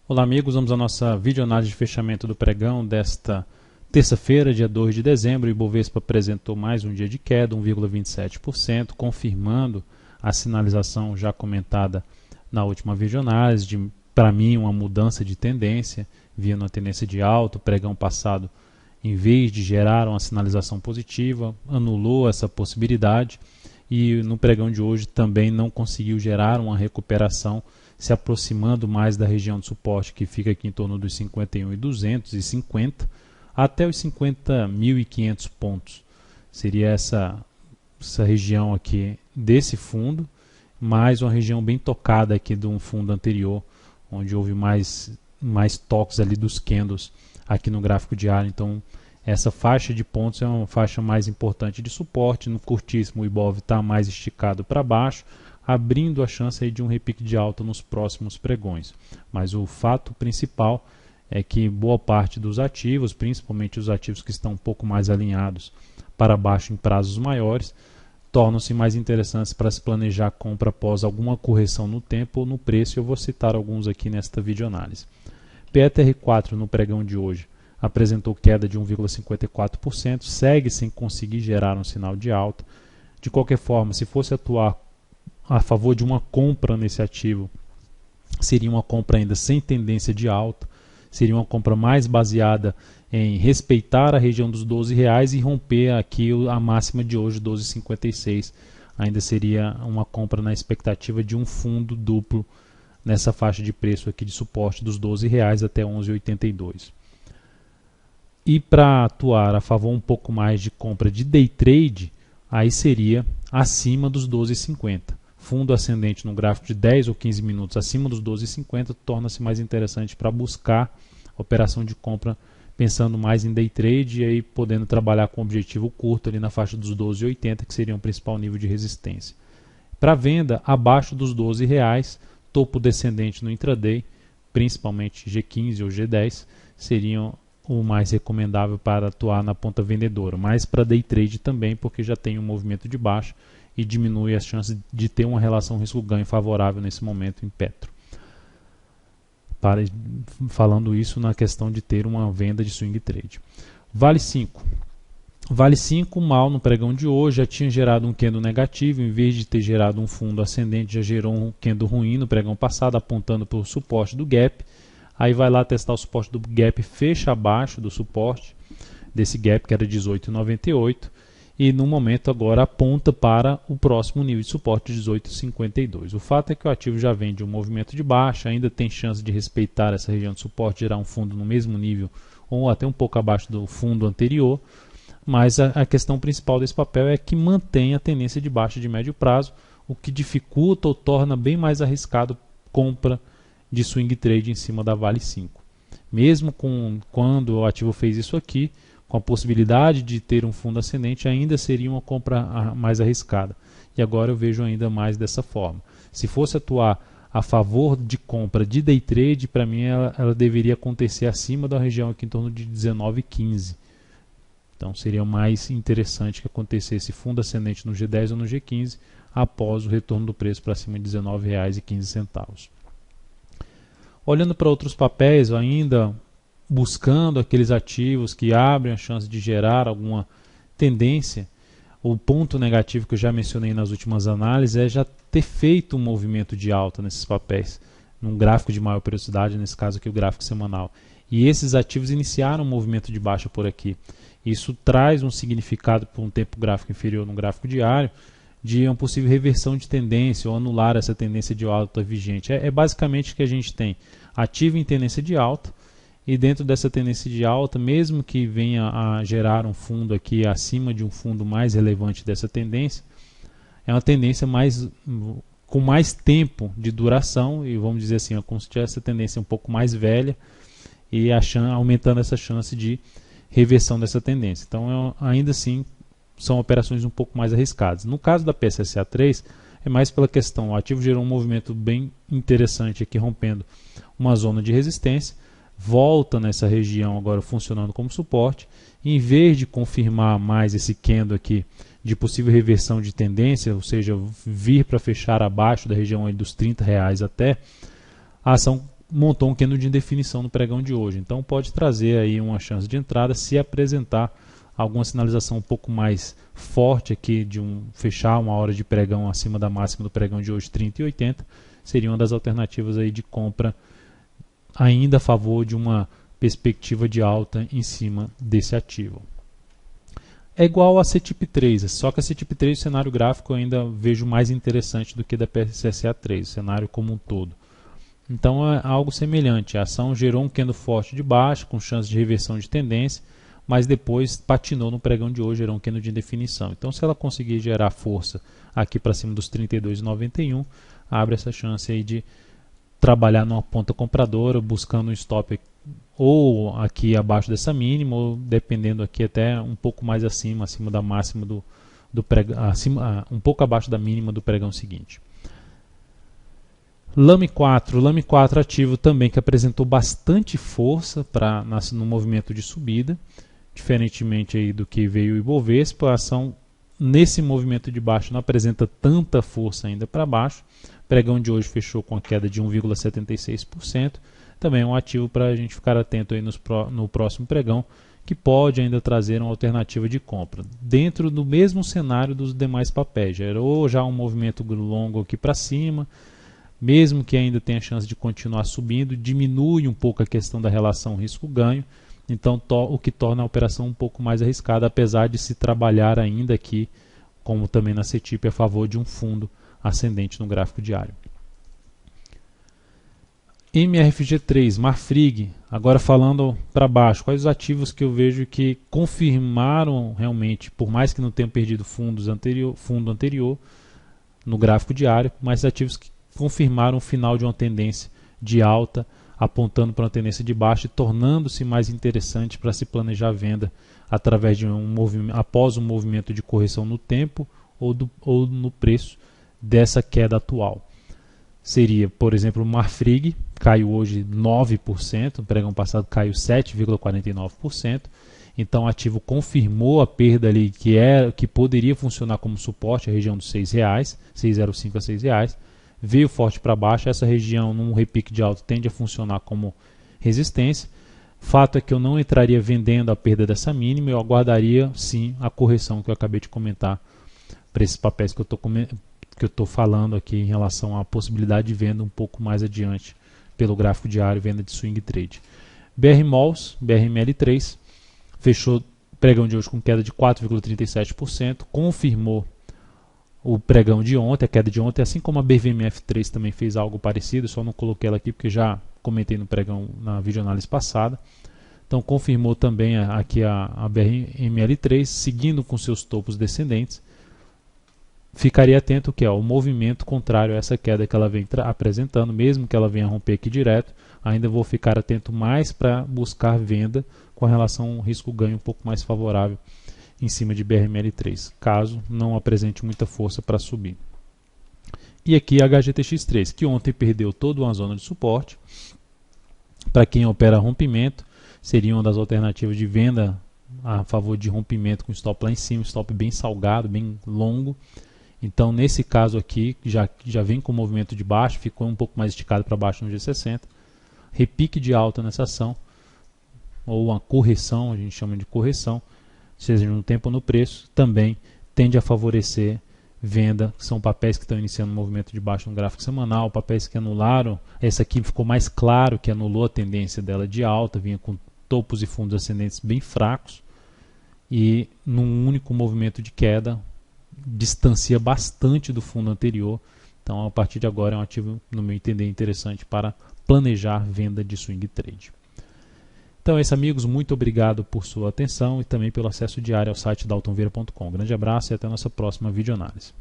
Olá amigos, vamos à nossa videoanálise de fechamento do pregão desta terça-feira, dia 2 de dezembro. O Ibovespa apresentou mais um dia de queda, 1,27%, confirmando a sinalização já comentada na última videoanálise, de, para mim, uma mudança de tendência, vindo uma tendência de alta. O pregão passado, em vez de gerar uma sinalização positiva, anulou essa possibilidade e no pregão de hoje também não conseguiu gerar uma recuperação, se aproximando mais da região de suporte, que fica aqui em torno dos 51.250 até os 50.500 pontos. Seria essa região aqui desse fundo, mais uma região bem tocada aqui de um fundo anterior, onde houve mais toques ali dos candles aqui no gráfico diário. Então essa faixa de pontos é uma faixa mais importante de suporte. No curtíssimo, o Ibov está mais esticado para baixo, abrindo a chance aí de um repique de alta nos próximos pregões. Mas o fato principal é que boa parte dos ativos, principalmente os ativos que estão um pouco mais alinhados para baixo em prazos maiores, tornam-se mais interessantes para se planejar a compra após alguma correção no tempo ou no preço. Eu vou citar alguns aqui nesta videoanálise. PETR4 no pregão de hoje apresentou queda de 1,54%, segue sem conseguir gerar um sinal de alta. De qualquer forma, se fosse atuar a favor de uma compra nesse ativo, seria uma compra ainda sem tendência de alta, seria uma compra mais baseada em respeitar a região dos R$12 e romper aqui a máxima de hoje, 12,56. Ainda seria uma compra na expectativa de um fundo duplo nessa faixa de preço aqui de suporte dos R$12 até 11,82. E para atuar a favor um pouco mais de compra de day trade, aí seria acima dos 12,50. Fundo ascendente no gráfico de 10 ou 15 minutos acima dos 12,50 torna-se mais interessante para buscar operação de compra, pensando mais em day trade e aí podendo trabalhar com objetivo curto ali na faixa dos 12,80, que seria o principal nível de resistência. Para venda, abaixo dos R$12, topo descendente no intraday, principalmente G15 ou G10, seriam o mais recomendável para atuar na ponta vendedora, mas para day trade também, porque já tem um movimento de baixa e diminui as chances de ter uma relação risco-ganho favorável nesse momento em Petro. Falando isso na questão de ter uma venda de swing trade. Vale 5. Vale 5 mal no pregão de hoje, já tinha gerado um candle negativo, em vez de ter gerado um fundo ascendente, já gerou um candle ruim no pregão passado, apontando para o suporte do gap. Aí vai lá testar o suporte do gap, fecha abaixo do suporte desse gap, que era 18,98. E no momento agora aponta para o próximo nível de suporte de 18,52. O fato é que o ativo já vem de um movimento de baixa, ainda tem chance de respeitar essa região de suporte, gerar um fundo no mesmo nível ou até um pouco abaixo do fundo anterior, mas a questão principal desse papel é que mantém a tendência de baixa de médio prazo, o que dificulta ou torna bem mais arriscado compra de swing trade em cima da Vale 5. Mesmo quando o ativo fez isso aqui, com a possibilidade de ter um fundo ascendente, ainda seria uma compra mais arriscada. E agora eu vejo ainda mais dessa forma. Se fosse atuar a favor de compra de day trade, para mim ela deveria acontecer acima da região aqui em torno de 19,15. Então seria mais interessante que acontecesse fundo ascendente no G10 ou no G15 após o retorno do preço para cima de R$19,15. Olhando para outros papéis, ainda buscando aqueles ativos que abrem a chance de gerar alguma tendência, o ponto negativo que eu já mencionei nas últimas análises é já ter feito um movimento de alta nesses papéis, num gráfico de maior periodicidade, nesse caso aqui o gráfico semanal. E esses ativos iniciaram um movimento de baixa por aqui. Isso traz um significado para um tempo gráfico inferior no gráfico diário, de uma possível reversão de tendência ou anular essa tendência de alta vigente. É basicamente que a gente tem ativo em tendência de alta, e dentro dessa tendência de alta, mesmo que venha a gerar um fundo aqui acima de um fundo mais relevante dessa tendência, é uma tendência com mais tempo de duração, e vamos dizer assim, como se tivesse essa tendência um pouco mais velha, e aumentando essa chance de reversão dessa tendência. Então, ainda assim, são operações um pouco mais arriscadas. No caso da PSSA3, é mais pela questão, o ativo gerou um movimento bem interessante aqui, rompendo uma zona de resistência, volta nessa região agora funcionando como suporte, e em vez de confirmar mais esse candle aqui de possível reversão de tendência, ou seja, vir para fechar abaixo da região aí dos R$30 até, a ação montou um candle de indefinição no pregão de hoje. Então pode trazer aí uma chance de entrada se apresentar alguma sinalização um pouco mais forte aqui de fechar uma hora de pregão acima da máxima do pregão de hoje, 30,80, seria uma das alternativas aí de compra ainda a favor de uma perspectiva de alta em cima desse ativo. É igual a CTIP3, só que a CTIP3 o cenário gráfico eu ainda vejo mais interessante do que da PSSA3, o cenário como um todo. Então é algo semelhante, a ação gerou um candle forte de baixa, com chance de reversão de tendência, mas depois patinou no pregão de hoje, gerou um candle de indefinição. Então se ela conseguir gerar força aqui para cima dos 32,91, abre essa chance aí de trabalhar numa ponta compradora, buscando um stop ou aqui abaixo dessa mínima, ou dependendo aqui até um pouco mais acima da máxima do pregão, um pouco abaixo da mínima do pregão seguinte. Lame 4 ativo também que apresentou bastante força no movimento de subida, diferentemente aí do que veio o Ibovespa, a ação nesse movimento de baixo não apresenta tanta força ainda para baixo. O pregão de hoje fechou com a queda de 1,76%. Também é um ativo para a gente ficar atento aí no próximo pregão, que pode ainda trazer uma alternativa de compra. Dentro do mesmo cenário dos demais papéis, gerou já um movimento longo aqui para cima, mesmo que ainda tenha chance de continuar subindo, diminui um pouco a questão da relação risco-ganho, então o que torna a operação um pouco mais arriscada, apesar de se trabalhar ainda aqui, como também na CETIP, a favor de um fundo ascendente no gráfico diário. MRFG3, Marfrig, agora falando para baixo, quais os ativos que eu vejo que confirmaram realmente, por mais que não tenham perdido fundo anterior no gráfico diário, mas ativos que confirmaram o final de uma tendência de alta, apontando para uma tendência de baixa e tornando-se mais interessante para se planejar a venda através de após um movimento de correção no tempo ou no preço dessa queda atual. Seria, por exemplo, o Marfrig, caiu hoje 9%, no pregão passado caiu 7,49%, então o ativo confirmou a perda ali que poderia funcionar como suporte, a região dos R$ 6,00, 6,05 a R$ 6,00, veio forte para baixo, essa região num repique de alta tende a funcionar como resistência. Fato é que eu não entraria vendendo a perda dessa mínima, eu aguardaria sim a correção que eu acabei de comentar para esses papéis que eu estou falando aqui em relação à possibilidade de venda um pouco mais adiante pelo gráfico diário, venda de swing trade. BR Malls, BRML3, fechou pregão de hoje com queda de 4,37%, confirmou o pregão de ontem, a queda de ontem, assim como a BVMF3 também fez algo parecido, só não coloquei ela aqui porque já comentei no pregão na videoanálise passada. Então confirmou também aqui a BRML3, seguindo com seus topos descendentes. Ficaria atento que o movimento contrário a essa queda que ela vem apresentando, mesmo que ela venha romper aqui direto, ainda vou ficar atento mais para buscar venda com relação ao risco-ganho um pouco mais favorável em cima de BRML3, caso não apresente muita força para subir. E aqui a HGTX3, que ontem perdeu toda uma zona de suporte. Para quem opera rompimento, seria uma das alternativas de venda a favor de rompimento com stop lá em cima, stop bem salgado, bem longo. Então nesse caso aqui, já vem com o movimento de baixo, ficou um pouco mais esticado para baixo no G60. Repique de alta nessa ação, ou uma correção, a gente chama de correção, seja no tempo ou no preço, também tende a favorecer venda. São papéis que estão iniciando um movimento de baixo no gráfico semanal, papéis que anularam, essa aqui ficou mais claro que anulou a tendência dela de alta, vinha com topos e fundos ascendentes bem fracos, e num único movimento de queda, distancia bastante do fundo anterior. Então a partir de agora é um ativo, no meu entender, interessante para planejar venda de swing trade. Então é isso, amigos, muito obrigado por sua atenção e também pelo acesso diário ao site daltonveira.com. Grande abraço e até a nossa próxima videoanálise.